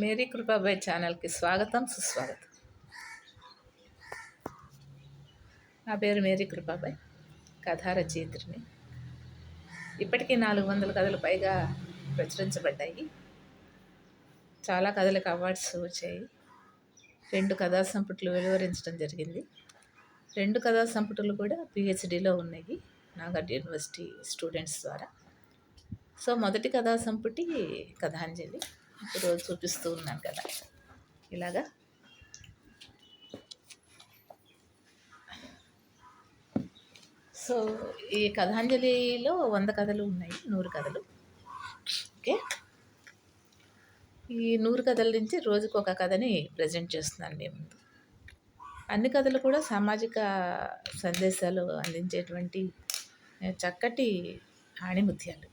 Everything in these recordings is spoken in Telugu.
మేరీ కృపాబాయ్ ఛానల్కి స్వాగతం సుస్వాగతం. నా పేరు మేరీ కృపాబాయ్, కథా రచయిత్రిని. ఇప్పటికీ 400 కథలు పైగా ప్రచురించబడ్డాయి. చాలా కథలకు అవార్డ్స్ వచ్చాయి. 2 కథా సంపుట్లు వెలువరించడం జరిగింది. 2 కథా సంపుటులు కూడా పిహెచ్డిలో ఉన్నాయి నాగార్జున యూనివర్సిటీ స్టూడెంట్స్ ద్వారా. సో మొదటి కథా సంపుటి కథాంజలి ఇప్పుడు చూపిస్తూ ఉన్నాను కదా, ఇలాగా. సో ఈ కథాంజలిలో 100 కథలు ఉన్నాయి, 100 కథలు. ఓకే, ఈ 100 కథల నుంచి రోజుకు ఒక కథని ప్రజెంట్ చేస్తున్నాను మీ ముందు. అన్ని కథలు కూడా సామాజిక సందేశాలు అందించేటువంటి చక్కటి ఆణిముత్యాలు,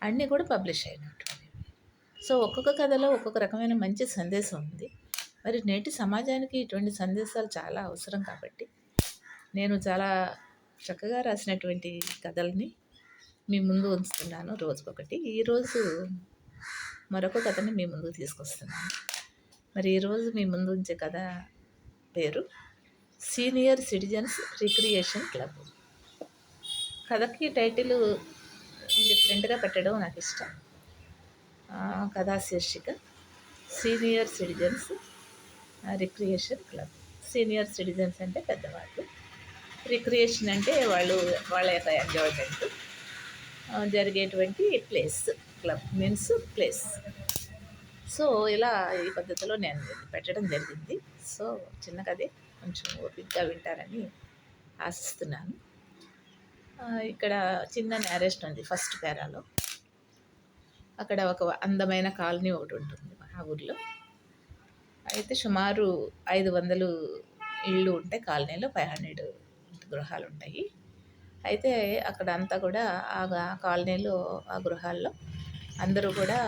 అన్నీ కూడా పబ్లిష్ అయినటువంటివి. సో ఒక్కొక్క కథలో ఒక్కొక్క రకమైన మంచి సందేశం ఉంది. మరి నేటి సమాజానికి ఇటువంటి సందేశాలు చాలా అవసరం కాబట్టి నేను చాలా చక్కగా రాసినటువంటి కథల్ని మీ ముందు ఉంచుతున్నాను రోజుకొకటి. ఈరోజు మరొక కథని మీ ముందుకు తీసుకొస్తున్నాను. మరి ఈరోజు మీ ముందు ఉంచే కథ పేరు సీనియర్ సిటిజన్స్ రిక్రియేషన్ క్లబ్. కథకి టైటిల్ డిఫరెంట్గా పెట్టడం నాకు ఇష్టం. కథా శీర్షిక senior citizens recreation club. Senior citizens అంటే పెద్దవాళ్ళు, రిక్రియేషన్ అంటే వాళ్ళ యొక్క ఎంజాయ్మెంట్ జరిగేటువంటి place. Club means place. So ఇలా ఈ పద్ధతిలో నేను పెట్టడం జరిగింది. సో చిన్న కథే, కొంచెం ఓపికగా వింటారని ఆశిస్తున్నాను. ఇక్కడ చిన్న నేరేషన్ ఉంది ఫస్ట్ పేరాలో. అక్కడ ఒక అందమైన కాలనీ ఒకటి ఉంటుంది ఆ ఊర్లో. అయితే సుమారు 500 ఇళ్ళు ఉంటాయి కాలనీలో, 500 గృహాలు ఉంటాయి. అయితే అక్కడ అంతా కూడా ఆ కాలనీలో ఆ గృహాల్లో అందరూ కూడా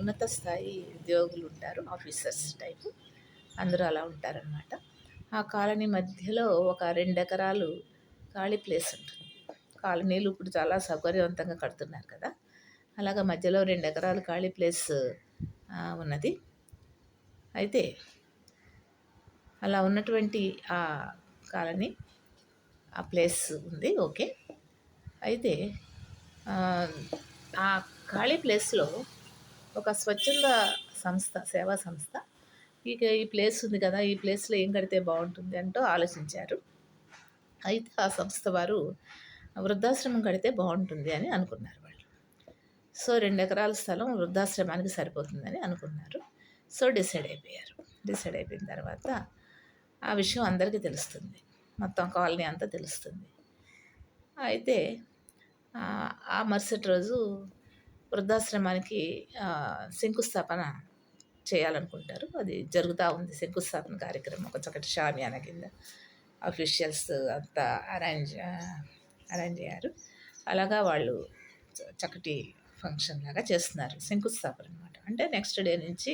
ఉన్నత స్థాయి ఉద్యోగులు ఉంటారు, ఆఫీసర్స్ టైపు అందరూ అలా ఉంటారనమాట. ఆ కాలనీ మధ్యలో ఒక 2 ఎకరాలు ఖాళీ ప్లేస్ ఉంటుంది. కాలనీలు ఇప్పుడు చాలా సౌకర్యవంతంగా కడుతున్నారు కదా, అలాగా మధ్యలో 2 ఎకరాలు ఖాళీ ప్లేస్ ఉన్నది. అయితే అలా ఉన్నటువంటి ఆ కాలనీ, ఆ ప్లేస్ ఉంది. ఓకే, అయితే ఆ ఖాళీ ప్లేస్లో ఒక స్వచ్ఛంద సంస్థ, సేవా సంస్థ ఈ ప్లేస్ ఉంది కదా, ఈ ప్లేస్లో ఏం కడితే బాగుంటుంది అంటూ ఆలోచించారు. అయితే ఆ సంస్థ వారు వృద్ధాశ్రమం కడితే బాగుంటుంది అని అనుకున్నారు వాళ్ళు. సో 2 ఎకరాల స్థలం వృద్ధాశ్రమానికి సరిపోతుందని అనుకున్నారు. సో డిసైడ్ అయిపోయిన తర్వాత ఆ విషయం అందరికీ తెలుస్తుంది, మొత్తం కాలనీ అంతా తెలుస్తుంది. అయితే ఆ మరుసటి రోజు వృద్ధాశ్రమానికి శంకుస్థాపన చేయాలనుకుంటారు. అది జరుగుతూ ఉంది, శంకుస్థాపన కార్యక్రమం. ఒక చక్కటి షామియానా కింద అఫీషియల్స్ అంతా అరేంజ్ అయ్యారు. అలాగా వాళ్ళు చక్కటి ఫంక్షన్ లాగా చేస్తున్నారు, శంకుస్థాపన అనమాట. అంటే నెక్స్ట్ డే నుంచి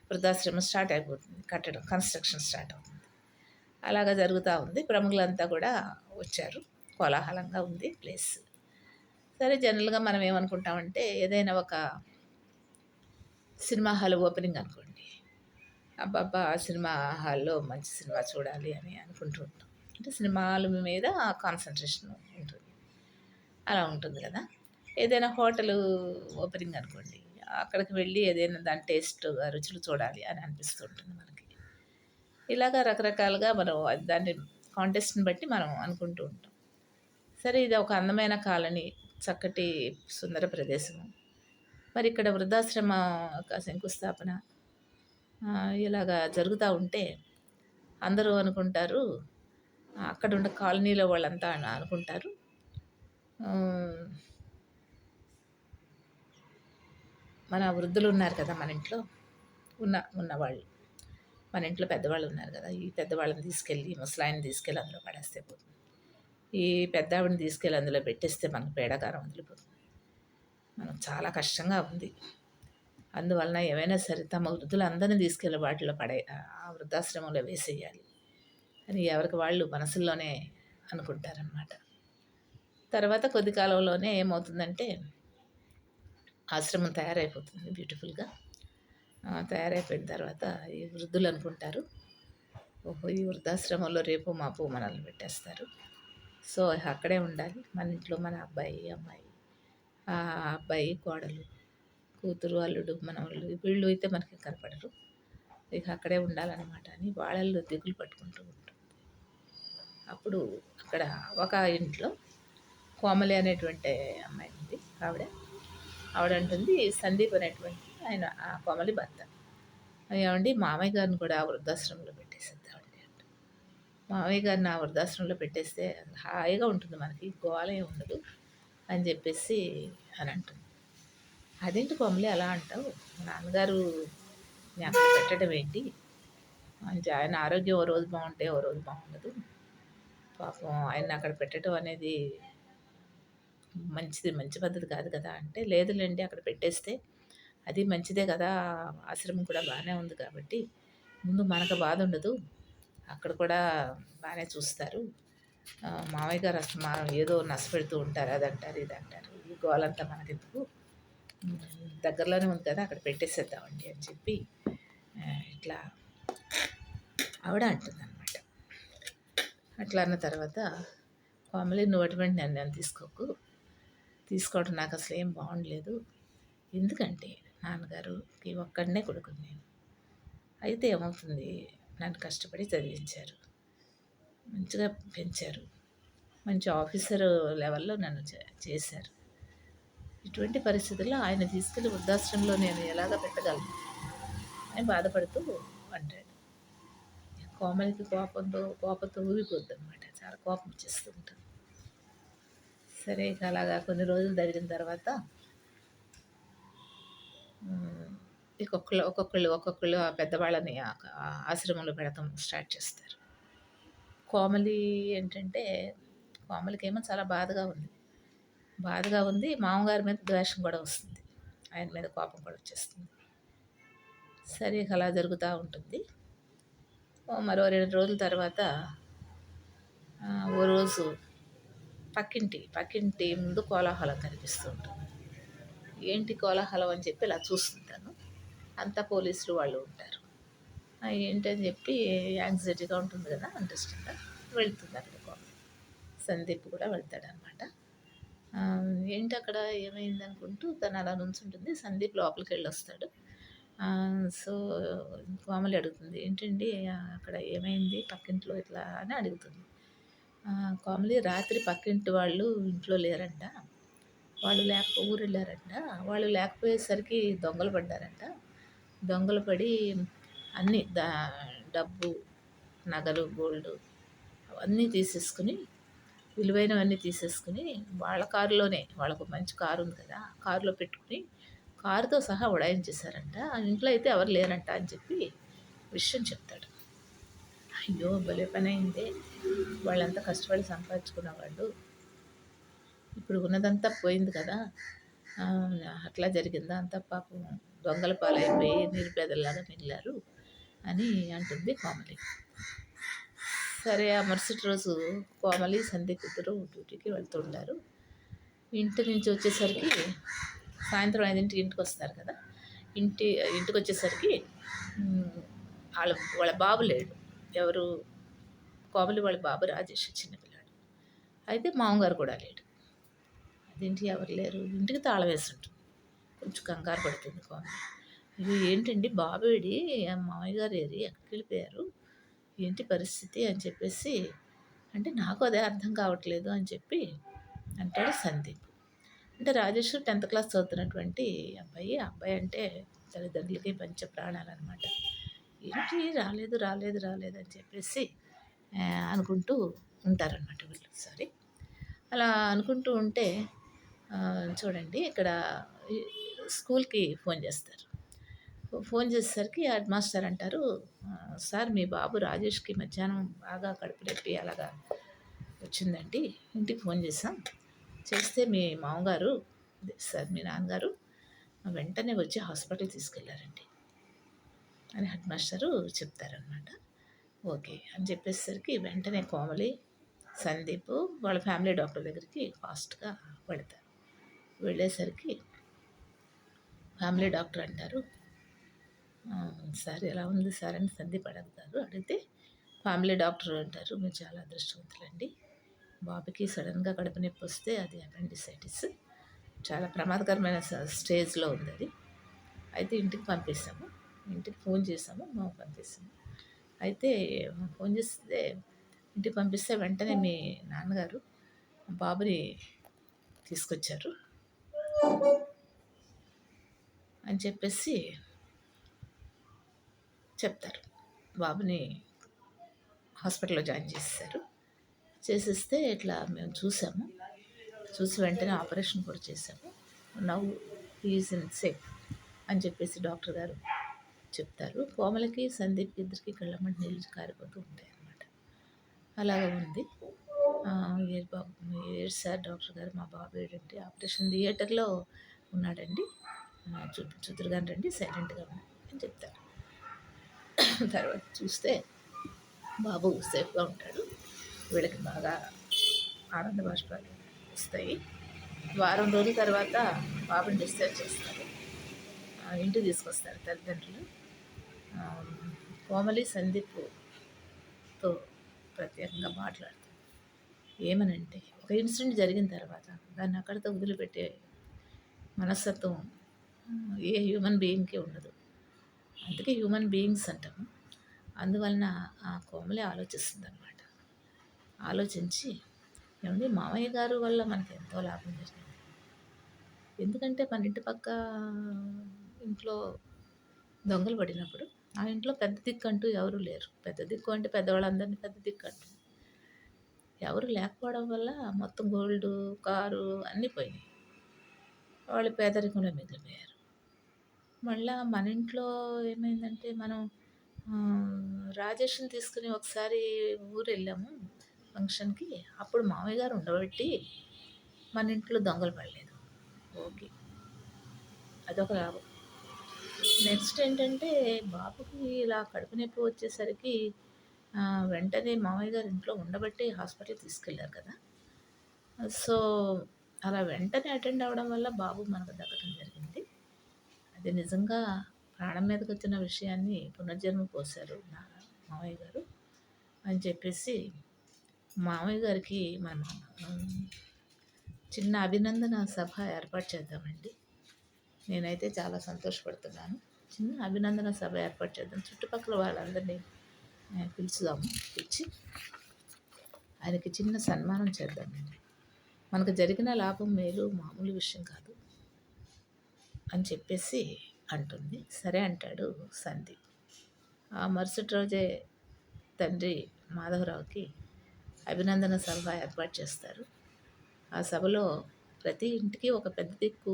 వృద్ధాశ్రమం స్టార్ట్ అయిపోతుంది, కట్టడం, కన్స్ట్రక్షన్ స్టార్ట్ అవుతుంది. అలాగా జరుగుతూ ఉంది. ప్రముఖులంతా కూడా వచ్చారు, కోలాహలంగా ఉంది ప్లేస్. సరే, జనరల్గా మనం ఏమనుకుంటామంటే ఏదైనా ఒక సినిమా హాల్ ఓపెనింగ్ అనుకోండి, అబ్బాబ్బా సినిమా హాల్లో మంచి సినిమా చూడాలి అని అనుకుంటూ ఉంటాం. అంటే సినిమాల మీద కాన్సన్ట్రేషన్ ఉంటుంది, అలా ఉంటుంది కదా. ఏదైనా హోటల్ ఓపెనింగ్ అనుకోండి, అక్కడికి వెళ్ళి ఏదైనా దాని టేస్ట్, రుచులు చూడాలి అని అనిపిస్తుంటుంది మనకి. ఇలాగా రకరకాలుగా మనం దాన్ని కాంటెస్ట్ని బట్టి మనం అనుకుంటూ ఉంటాం. సరే, ఇది ఒక అందమైన కాలనీ, చక్కటి సుందర ప్రదేశము. మరి ఇక్కడ వృద్ధాశ్రమ శంకుస్థాపన ఇలాగా జరుగుతూ ఉంటే అందరూ అనుకుంటారు, అక్కడ ఉన్న కాలనీలో వాళ్ళంతా అనుకుంటారు, మన వృద్ధులు ఉన్నారు కదా, మన ఇంట్లో ఉన్నవాళ్ళు, మన ఇంట్లో పెద్దవాళ్ళు ఉన్నారు కదా, ఈ పెద్దవాళ్ళని తీసుకెళ్ళి, ముసలాయిని తీసుకెళ్ళి అందులో పడేస్తే పోతుంది, ఈ పెద్దావిడిని తీసుకెళ్ళి అందులో పెట్టేస్తే మనకు పేడకారం వదిలిపోతుంది. మనకు చాలా కష్టంగా ఉంది. అందువలన ఏమైనా సరే తమ వృద్ధులందరినీ తీసుకెళ్ళి వాటిలో ఆ వృద్ధాశ్రమంలో వేసేయాలి అని ఎవరికి వాళ్ళు మనసుల్లోనే అనుకుంటారనమాట. తర్వాత కొద్ది కాలంలోనే ఏమవుతుందంటే ఆశ్రమం తయారైపోతుంది బ్యూటిఫుల్గా. తయారైపోయిన తర్వాత ఈ వృద్ధులు అనుకుంటారు, ఓహో! ఈ వృద్ధాశ్రమంలో రేపో మాపో మనల్ని పెట్టేస్తారు. సో, అక్కడే ఉండాలి. మన ఇంట్లో మన అబ్బాయి, అమ్మాయి, అబ్బాయి, కోడలు, కూతురు, అల్లుడు, మనవళ్ళు వీళ్ళు అయితే మనకి కనపడరు. ఇక అక్కడే ఉండాలనమాట అని వాళ్ళల్లో దిగులు పట్టుకుంటూ ఉంటుంది. అప్పుడు అక్కడ ఒక ఇంట్లో కోమలి అనేటువంటి అమ్మాయి ఉంది. ఆవిడంటుంది సందీప్ అనేటువంటి ఆయన ఆ కోమలి భర్త. ఏవండి మామయ్య గారిని కూడా ఆ వృద్ధాశ్రమంలో పెట్టేసేద్దామండి అంట. మామయ్య గారిని ఆ వృద్ధాశ్రమంలో పెట్టేస్తే హాయిగా ఉంటుంది, మనకి గోల ఏమి ఉండదు అని చెప్పేసి అని అంటుంది. అదేంటి కోమలి అలా అంటావు, నాన్నగారు అక్కడ పెట్టడం ఏంటి, ఆయన ఆరోగ్యం ఓ రోజు బాగుంటే ఓ రోజు బాగుండదు, పాపం ఆయన అక్కడ పెట్టడం అనేది మంచి పద్ధతి కాదు కదా అంటే, లేదులేండి అక్కడ పెట్టేస్తే అది మంచిదే కదా, ఆశ్రమం కూడా బాగానే ఉంది కాబట్టి ముందు మనకు బాధ ఉండదు, అక్కడ కూడా బాగానే చూస్తారు, మామయ్య గారు అసలు ఏదో నష్టపెడుతూ ఉంటారు, అదంటారు ఇదంటారు, ఈ గోలంతా మనకెందుకు, దగ్గరలోనే ఉంది కదా అక్కడ పెట్టేసేద్దామండి అని చెప్పి ఇట్లా ఆవిడ అంటుందన్నమాట. అట్లా అన్న తర్వాత కోమలి నువ్వు అటువంటి నిర్ణయం తీసుకోవడం నాకు అసలు ఏం బాగుండలేదు, ఎందుకంటే నాన్నగారుకి ఒక్కడనే కొడుకుని నేను, అయితే ఏమవుతుంది, నన్ను కష్టపడి చదివించారు, మంచిగా పెంచారు, మంచి ఆఫీసర్ లెవెల్లో నన్ను చేశారు, ఇటువంటి పరిస్థితుల్లో ఆయన తీసుకెళ్ళి వృద్ధాశ్రమంలో నేను ఎలాగ పెట్టగలను అని బాధపడుతూ అంటాడు. కోమలికి కోపంతో ఊగిపోద్ది అనమాట, చాలా కోపం వచ్చేస్తూ ఉంటుంది. సరే ఇక అలాగా కొన్ని రోజులు జరిగిన తర్వాత ఇక ఒక్కొక్కళ్ళు ఆ పెద్దవాళ్ళని ఆశ్రమంలో పెడతాం స్టార్ట్ చేస్తారు. కోమలి ఏంటంటే కోమలికేమో చాలా బాధగా ఉంది, మామగారి మీద ద్వేషం కూడా వస్తుంది, ఆయన మీద కోపం కూడా వచ్చేస్తుంది. సరే ఇక అలా జరుగుతూ ఉంటుంది. మరో 2 రోజుల తర్వాత ఓ రోజు పక్కింటి ముందు కోలాహలం కనిపిస్తూ ఉంటుంది. ఏంటి కోలాహలం అని చెప్పి ఇలా చూస్తుంటాను, అంతా పోలీసులు వాళ్ళు ఉంటారు. ఏంటని చెప్పి యాంగ్జైటీగా ఉంటుంది కదా, ఇంట్రెస్టింగ్గా వెళ్తుంది అక్కడ కోమలి. సందీప్ కూడా వెళ్తాడనమాట. ఏంటి అక్కడ ఏమైంది అనుకుంటూ తను అలా నుంచుంటుంది. సందీప్ లోపలికి వెళ్ళి వస్తాడు. సో కోమలి అడుగుతుంది, ఏంటండి అక్కడ ఏమైంది పక్కింట్లో ఇట్లా అని అడుగుతుంది. కోమలి రాత్రి పక్కింటి వాళ్ళు ఇంట్లో లేరంట, వాళ్ళు ఊరు వెళ్ళారంట, వాళ్ళు లేకపోయేసరికి దొంగలు పడ్డారంట, దొంగలు పడి అన్నీ డబ్బు, నగలు, గోల్డ్ అవన్నీ తీసేసుకుని, విలువైనవన్నీ తీసేసుకుని వాళ్ళ కారులోనే, వాళ్ళకు మంచి కారు ఉంది కదా, కారులో పెట్టుకుని కారుతో సహా ఉడాయించేశారంట, ఇంట్లో అయితే ఎవరు లేరంట అని చెప్పి విషయం చెప్తాడు. అయ్యో భలే పని అయిందే, వాళ్ళంతా కష్టపడి సంపాదించుకున్న వాళ్ళు, ఇప్పుడు ఉన్నదంతా పోయింది కదా, అట్లా జరిగిందా, అంతా పాపం దొంగల పాలైపోయి నిరుపేదల్లాగా మిగిలారు అని అంటుంది కోమలి. సరే ఆ మరుసటి రోజు కోమలి సందీప్ ఇద్దరు డ్యూటీకి వెళ్తుంటారు. ఇంటి నుంచి వచ్చేసరికి సాయంత్రం 5ంటికి ఇంటికి వస్తారు కదా, ఇంటికి వచ్చేసరికి వాళ్ళ బాబు లేడు. ఎవరు, కోమలి వాళ్ళ బాబు రాజేష్ చిన్నపిల్లాడు. అయితే మామగారు కూడా లేడు. అదేంటి ఎవరు లేరు, ఇంటికి తాళం వేసి ఉంటుంది. కొంచెం కంగారు పడుతుంది కోమలి. ఇది ఏంటండి బాబేడి, మామయ్య గారు ఎక్కడికి వెళ్ళిపోయారు, ఏంటి పరిస్థితి అని చెప్పేసి అంటే, నాకు అదే అర్థం కావట్లేదు అని చెప్పి అంటాడు సందీప్. అంటే రాజేష్ 10th క్లాస్ చదువుతున్నటువంటి అబ్బాయి అంటే తల్లిదండ్రులకి పంచ ప్రాణాలన్నమాట. ఏంటి రాలేదు అని చెప్పేసి అనుకుంటూ ఉంటారనమాట వీళ్ళు. సరే అలా అనుకుంటూ ఉంటే చూడండి ఇక్కడ స్కూల్కి ఫోన్ చేస్తారు. ఫోన్ చేసేసరికి హెడ్ మాస్టర్ అంటారు, సార్ మీ బాబు రాజేష్కి మధ్యాహ్నం బాగా కడుపు నొప్పి అలాగా వచ్చిందండి, ఇంటికి ఫోన్ చేస్తే మీ మామగారు సార్ మీ నాన్నగారు వెంటనే వచ్చి హాస్పిటల్ తీసుకెళ్ళారండి అని హెడ్ మాస్టరు చెప్తారనమాట. ఓకే అని చెప్పేసరికి వెంటనే కోమలి, సందీప్ వాళ్ళ ఫ్యామిలీ డాక్టర్ దగ్గరికి ఫాస్ట్గా వెళతారు. వెళ్ళేసరికి ఫ్యామిలీ డాక్టర్ అంటారు, సార్ ఎలా ఉంది సార్ అని సందీప్ అడుగుతారు. అడిగితే ఫ్యామిలీ డాక్టర్ అంటారు, మీరు చాలా అదృష్టవంతులండి. బాబుకి సడన్గా కడుపు నొప్పి వస్తే అది అపెండిసైటిస్, చాలా ప్రమాదకరమైన స్టేజ్లో ఉంది అది. అయితే ఇంటికి పంపిస్తాము, ఇంటికి ఫోన్ చేసాము, మేము పంపిస్తాము. అయితే ఫోన్ చేస్తే ఇంటికి పంపిస్తే వెంటనే మీ నాన్నగారు బాబుని తీసుకొచ్చారు అని చెప్పేసి చెప్తారు. బాబుని హాస్పిటల్‌లో జాయిన్ చేసేసారు. చేసేస్తే ఇట్లా మేము చూసాము. చూసి వెంటనే ఆపరేషన్ కూడా చేసాము. Now he is in safe అని చెప్పేసి డాక్టర్ గారు చెప్తారు. కోమలకి, సందీప్‌కి ఇద్దరికి కళ్ళమ్మట నీళ్ళు కారిపోతూ ఉంటాయన్నమాట. అలాగా ఉంది. "ఏడు బాబు, ఏడు సార్ డాక్టర్ గారు, మా బాబు ఏడంటే ఆపరేషన్ థియేటర్‌లో ఉన్నాడండి. చూద్దురు గాని రండి, సైలెంట్‌గా ఉండండి" అని చెప్తారు. తర్వాత చూస్తే బాబు సేఫ్గా ఉంటాడు. వీళ్ళకి బాగా ఆనంద బాష్పాలు వస్తాయి. వారం రోజుల తర్వాత బాబుని డిశ్చార్జ్ చేస్తారు. ఇంటికి తీసుకొస్తారు తల్లిదండ్రులు. కోమలి సందీప్తో ప్రత్యేకంగా మాట్లాడుతారు. ఏమనంటే, ఒక ఇన్సిడెంట్ జరిగిన తర్వాత దాన్ని అక్కడితో వదిలిపెట్టే మనస్తత్వం ఏ హ్యూమన్ బీయింగ్కి ఉండదు. అందుకే హ్యూమన్ బీయింగ్స్ అంటాము. అందువలన ఆ కోమలి ఆలోచిస్తుంది అనమాట. ఆలోచించి, ఏమండి మామయ్య గారు వల్ల మనకి ఎంతో లాభం జరిగింది. ఎందుకంటే మన ఇంటి పక్క ఇంట్లో దొంగలు పడినప్పుడు ఆ ఇంట్లో పెద్ద దిక్కు అంటూ ఎవరు లేరు. పెద్ద దిక్కు అంటే పెద్దవాళ్ళందరినీ పెద్ద దిక్కు అంటారు. ఎవరు లేకపోవడం వల్ల మొత్తం గోల్డు, కారు అన్నీ పోయినాయి. వాళ్ళు పేదరికంలో మిగిలిపోయారు. మళ్ళా మన ఇంట్లో ఏమైందంటే, మనం రాజేష్‌ని తీసుకుని ఒకసారి ఊరెళ్ళాము ఫంక్షన్‌కి. అప్పుడు మామయ్య గారు ఉండబట్టి మన ఇంట్లో దొంగలు పడలేదు. ఓకే. అదొక లాభం. నెక్స్ట్ ఏంటంటే, బాబుకి ఇలా కడుపు నొప్పి వచ్చేసరికి వెంటనే మామయ్య గారు ఇంట్లో ఉండబట్టి హాస్పిటల్‌కి తీసుకెళ్లారు కదా! సో, అలా వెంటనే అటెండ్ అవ్వడం వల్ల బాబు మనకు దక్కడం జరిగింది. అది నిజంగా ప్రాణం మీదకొచ్చిన విషయాన్ని పునర్జన్మ పోశారు నా మామయ్య గారు అని చెప్పేసి, మామయ్య గారికి మనం చిన్న అభినందన సభ ఏర్పాటు చేద్దామండి. నేనైతే చాలా సంతోషపడుతున్నాను. చిన్న అభినందన సభ ఏర్పాటు చేద్దాం. చుట్టుపక్కల వాళ్ళందరినీ పిలుచుదాము. పిలిచి ఆయనకి చిన్న సన్మానం చేద్దామండి. మనకు జరిగిన లాభం మేలు మామూలు విషయం కాదు అని చెప్పేసి అంటుంది. సరే అంటాడు సందీప్. ఆ మరుసటి రోజే తండ్రి మాధవరావుకి అభినందన సభ ఏర్పాటు చేస్తారు. ఆ సభలో ప్రతి ఇంటికి ఒక పెద్ద దిక్కు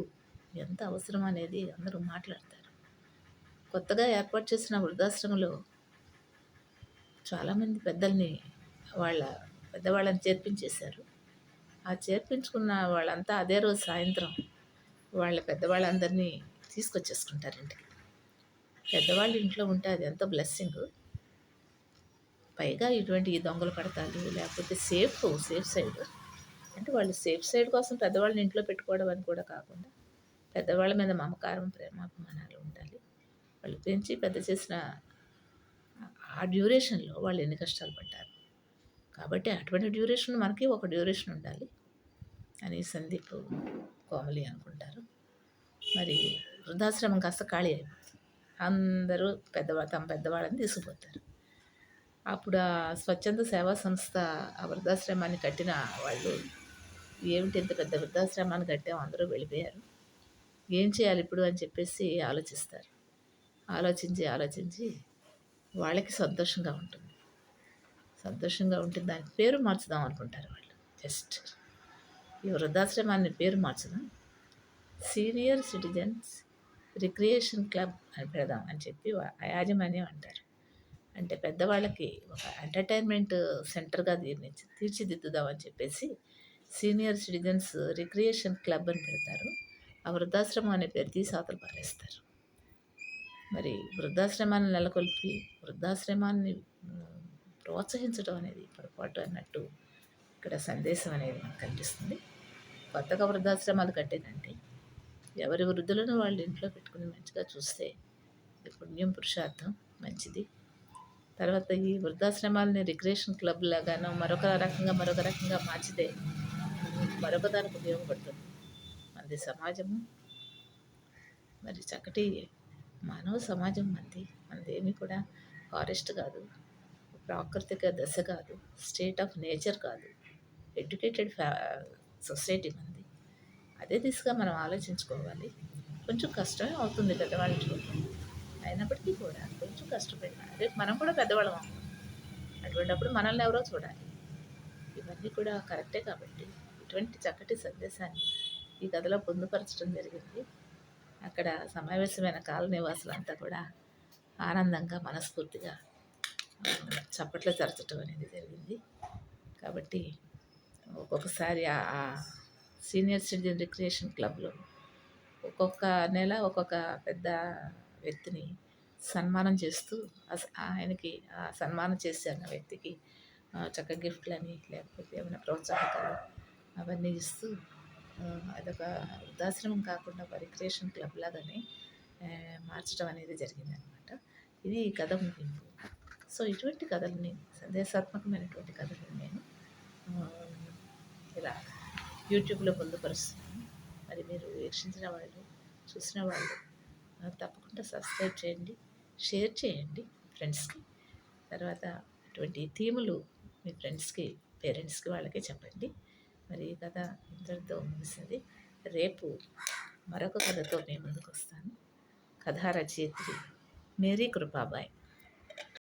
ఎంత అవసరం అనేది అందరూ మాట్లాడతారు. కొత్తగా ఏర్పాటు చేసిన వృద్ధాశ్రమంలో చాలామంది పెద్దల్ని పెద్దవాళ్ళని చేర్పించేశారు. ఆ చేర్పించుకున్న వాళ్ళంతా అదే రోజు సాయంత్రం వాళ్ళ పెద్దవాళ్ళందరినీ తీసుకొచ్చేసుకుంటారు ఇంటికి. పెద్దవాళ్ళు ఇంట్లో ఉంటే అది ఎంతో బ్లెస్సింగ్. పైగా ఇటువంటి దొంగలు పడతాలు లేకపోతే సేఫ్ సైడ్, అంటే వాళ్ళు సేఫ్ సైడ్ కోసం పెద్దవాళ్ళని ఇంట్లో పెట్టుకోవడం అని కూడా కాకుండా, పెద్దవాళ్ళ మీద మమకారం, ప్రేమాభిమానాలు ఉండాలి. వాళ్ళు పెంచి పెద్ద చేసిన ఆ డ్యూరేషన్లో వాళ్ళు ఎన్ని కష్టాలు పడ్డారు. కాబట్టి అటువంటి డ్యూరేషన్ మనకి ఒక డ్యూరేషన్ ఉండాలి అని సందీప్, కోమలి అనుకుంటారు. మరి వృద్ధాశ్రమం కాస్త ఖాళీ అయిపోతుంది. అందరూ తమ పెద్దవాళ్ళని తీసుకుపోతారు. అప్పుడు ఆ స్వచ్ఛంద సేవా సంస్థ ఆ వృద్ధాశ్రమాన్ని కట్టిన వాళ్ళు, ఏమిటి ఇంత పెద్ద వృద్ధాశ్రమాన్ని కట్టాం, అందరూ వెళ్ళిపోయారు, ఏం చేయాలి ఇప్పుడు అని చెప్పేసి ఆలోచిస్తారు. ఆలోచించి వాళ్ళకి సంతోషంగా ఉంటుంది. దానికి పేరు మార్చుదాం అనుకుంటారు వాళ్ళు. జస్ట్ ఈ వృద్ధాశ్రమాన్ని పేరు మార్చుదాం, సీనియర్ సిటిజన్స్ రిక్రియేషన్ క్లబ్ అని పెడదాం అని చెప్పి యాజమాన్యం అంటారు. అంటే పెద్దవాళ్ళకి ఒక ఎంటర్టైన్మెంట్ సెంటర్గా దీన్ని తీర్చిదిద్దుదామని చెప్పేసి సీనియర్ సిటిజన్స్ రిక్రియేషన్ క్లబ్ అని పెడతారు. ఆ వృద్ధాశ్రమం అనే పేరు తీసి అవతల పారేస్తారు. మరి వృద్ధాశ్రమాన్ని నెలకొల్పి వృద్ధాశ్రమాన్ని ప్రోత్సహించడం అనేది పొరపాటు అన్నట్టు ఇక్కడ సందేశం అనేది మనకు కనిపిస్తుంది. కొత్తగా వృద్ధాశ్రమాలు కట్టేదంటే ఎవరి వృద్ధులను వాళ్ళు ఇంట్లో పెట్టుకుని మంచిగా చూస్తే ఇది పుణ్యం పురుషార్థం మంచిది. తర్వాత ఈ వృద్ధాశ్రమాలని రిక్రియేషన్ క్లబ్ లాగానో మరొక రకంగా మార్చితే మరొక దానికి ఉపయోగపడుతుంది. మనది సమాజము, మరి చక్కటి మానవ సమాజం మనదేమి కూడా ఫారెస్ట్ కాదు, ప్రాకృతిక దశ కాదు, స్టేట్ ఆఫ్ నేచర్ కాదు, ఎడ్యుకేటెడ్ సొసైటీ మనది. అదే దిశగా మనం ఆలోచించుకోవాలి. కొంచెం కష్టమే అవుతుంది పెద్దవాళ్ళని చూడటం, అయినప్పటికీ కూడా కొంచెం కష్టపడినా రేపు మనం కూడా పెద్దవాళ్ళం అవుతాం. అటువంటిప్పుడు మనల్ని ఎవరో చూడాలి. ఇవన్నీ కూడా కరెక్టే కాబట్టి ఇటువంటి చక్కటి సందేశాన్ని ఈ కథలో పొందుపరచడం జరిగింది. అక్కడ సమావేశమైన కాలనీవాసులంతా కూడా ఆనందంగా మనస్ఫూర్తిగా చప్పట్లు చరచటం అనేది జరిగింది. కాబట్టి ఒక్కొక్కసారి ఆ సీనియర్ సిటిజన్ రిక్రియేషన్ క్లబ్లో ఒక్కొక్క నెల ఒక్కొక్క పెద్ద వ్యక్తిని సన్మానం చేస్తూ ఆయనకి సన్మానం చేసే అన్న వ్యక్తికి చక్కగా గిఫ్ట్లని లేకపోతే ఏమైనా ప్రోత్సాహకాలు అవన్నీ ఇస్తూ అదొక వృద్ధాశ్రమం కాకుండా రిక్రియేషన్ క్లబ్ లాగానే మార్చడం అనేది జరిగిందనమాట. ఇది ఈ కథ ముగింపు. సో ఇటువంటి కథలని, సందేశాత్మకమైనటువంటి కథలను నేను ఇలా యూట్యూబ్లో పొందుపరుస్తున్నాను. మరి మీరు వీక్షించిన వాళ్ళు, చూసిన వాళ్ళు తప్పకుండా సబ్స్క్రైబ్ చేయండి, షేర్ చేయండి ఫ్రెండ్స్కి. తర్వాత ఇటువంటి థీములు మీ ఫ్రెండ్స్కి, పేరెంట్స్కి వాళ్ళకి చెప్పండి. మరి ఈ కథ ఇంతటితో ముగిసింది. రేపు మరొక కథతో మీ ముందుకు వస్తాను. కథా రచయిత్రి మేరీ కృపాబాయ్.